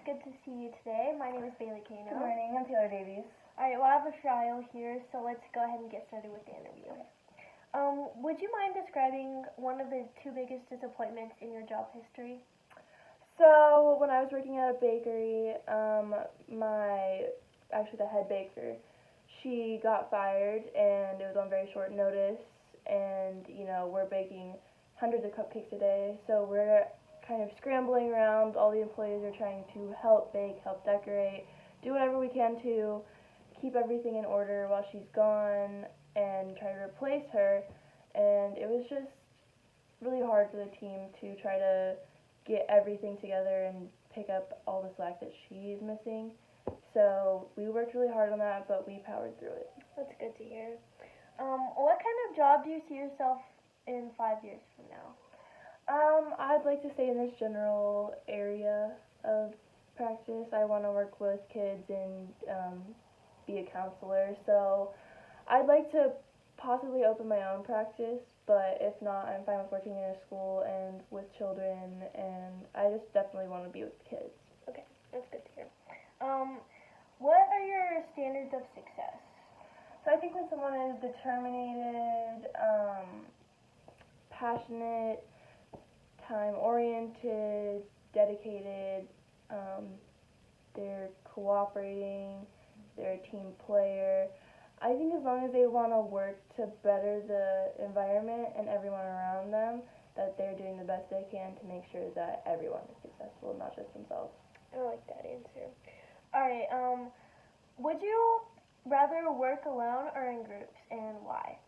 good to see you today. My name is Bailey Kano. Good morning, I'm Taylor Davies. Alright, well, I have a trial here, so let's go ahead and get started with the interview. Would you mind describing one of the two biggest disappointments in your job history? So, when I was working at a bakery, the head baker, she got fired, and it was on very short notice, and, we're baking hundreds of cupcakes a day, so we're kind of scrambling around. All the employees are trying to help bake, help decorate, do whatever we can to keep everything in order while she's gone and try to replace her, and it was just really hard for the team to try to get everything together and pick up all the slack that she's missing. So we worked really hard on that, but we powered through it. That's good to hear. What kind of job do you see yourself in 5 years from now? I'd like to stay in this general area of practice. I want to work with kids and be a counselor. So I'd like to possibly open my own practice, but if not, I'm fine with working in a school and with children, and I just definitely want to be with kids. Okay, that's good to hear. What are your standards of success? So I think when someone is determined, passionate, time-oriented, dedicated, they're cooperating, they're a team player. I think as long as they want to work to better the environment and everyone around them, that they're doing the best they can to make sure that everyone is successful, not just themselves. I like that answer. Alright, would you rather work alone or in groups, and why?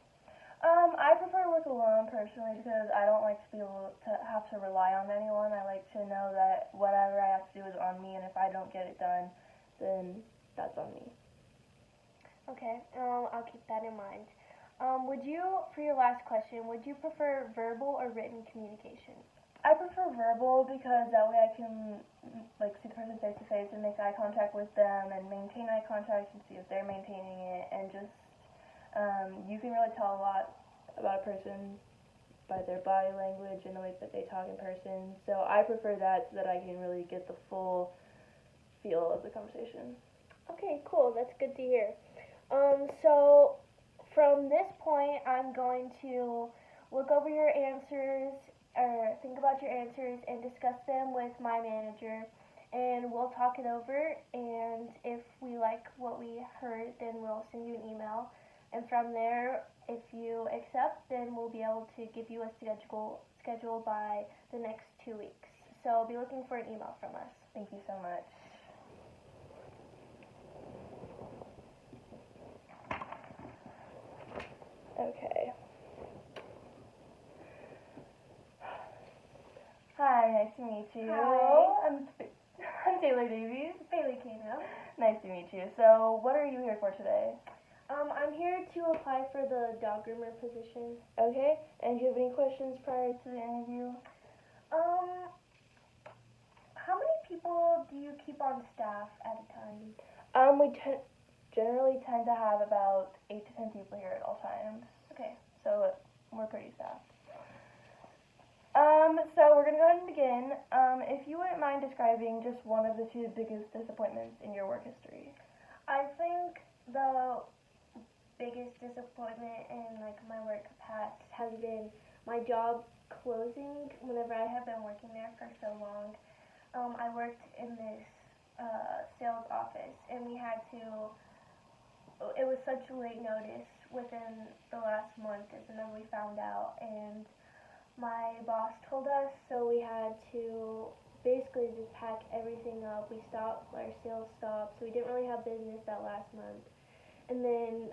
I prefer to work alone personally because I don't like to be able to have to rely on anyone. I like to know that whatever I have to do is on me, and if I don't get it done, then that's on me. Okay, I'll keep that in mind. For your last question, would you prefer verbal or written communication? I prefer verbal because that way I can see the person face to face and make eye contact with them and maintain eye contact and see if they're maintaining it, and just you can really tell a lot about a person by their body language and the way that they talk in person. So I prefer that so that I can really get the full feel of the conversation. Okay, cool. That's good to hear. So from this point, I'm going to look over your answers, or think about your answers, and discuss them with my manager, and we'll talk it over, and if we like what we heard, then we'll send you an email, and from there, if you accept, then we'll be able to give you a schedule by the next 2 weeks. So be looking for an email from us. Thank you so much. Okay. Hi, nice to meet you. Hi. I'm Taylor Davies. Bailey Kano. Nice to meet you. So, what are you here for today? I'm here to apply for the dog groomer position. Okay, and do you have any questions prior to the interview? How many people do you keep on staff at a time? We generally tend to have about 8 to 10 people here at all times. Okay. So, we're pretty staffed. So we're going to go ahead and begin. If you wouldn't mind describing just one of the two biggest disappointments in your work history. I think the biggest disappointment in my work past has been my job closing whenever I have been working there for so long. I worked in this sales office, and it was such a late notice within the last month, and then we found out, and my boss told us, so we had to basically just pack everything up. Our sales stopped, so we didn't really have business that last month. And then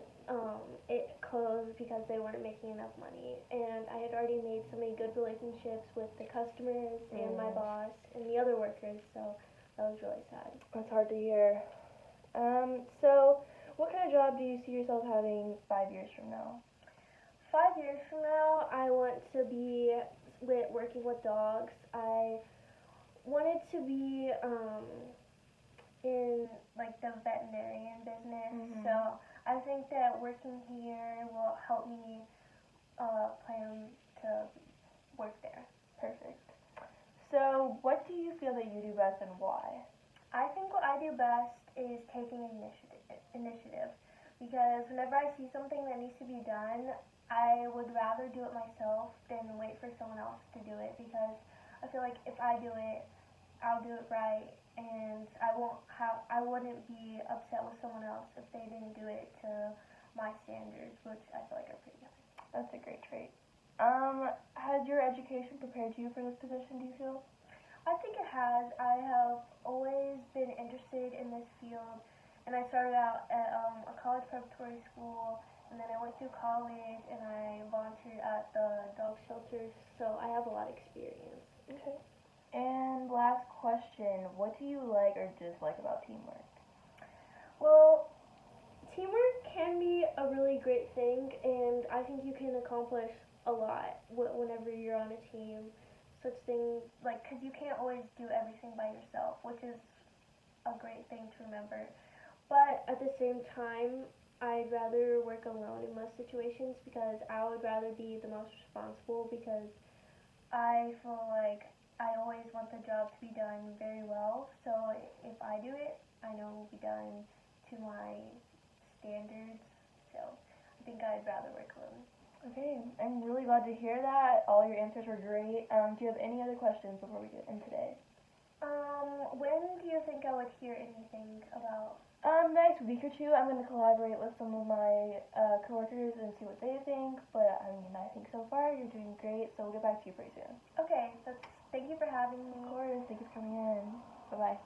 it closed because they weren't making enough money. And I had already made so many good relationships with the customers and my boss and the other workers, so that was really sad. That's hard to hear. So what kind of job do you see yourself having 5 years from now? 5 years from now, I want to be working with dogs. I wanted to be in the veterinarian business. Mm-hmm. So I think that working here will help me plan to work there. Perfect. So what do you feel that you do best and why? I think what I do best is taking initiative because whenever I see something that needs to be done, I would rather do it myself than wait for someone else to do it because I feel like if I do it, I'll do it right and I wouldn't be upset with someone else if they didn't do it to my standards, which I feel like are pretty high. That's a great trait. Has your education prepared you for this position, do you feel? I think it has. I have always been interested in this field, and I started out at a college preparatory school, and then I went through college, and I volunteered at the dog shelters, so I have a lot of experience. Okay. And last question, what do you like or dislike about teamwork? Well, teamwork can be a really great thing, and I think you can accomplish a lot whenever you're on a team. Such things like because you can't always do everything by yourself, which is a great thing to remember. But at the same time, I'd rather work alone in most situations because I would rather be the most responsible because I feel like I always want the job to be done very well. So if I do it, I know it will be done to my standards. So I think I'd rather work alone. Okay, I'm really glad to hear that. All your answers were great. Do you have any other questions before we get in today? When do you think I would hear anything about? Next week or two, I'm going to collaborate with some of my coworkers and see what they think. But I mean, I think so far you're doing great. So we'll get back to you pretty soon. Okay, thank you for having me. Of course, thank you for coming in. Bye bye.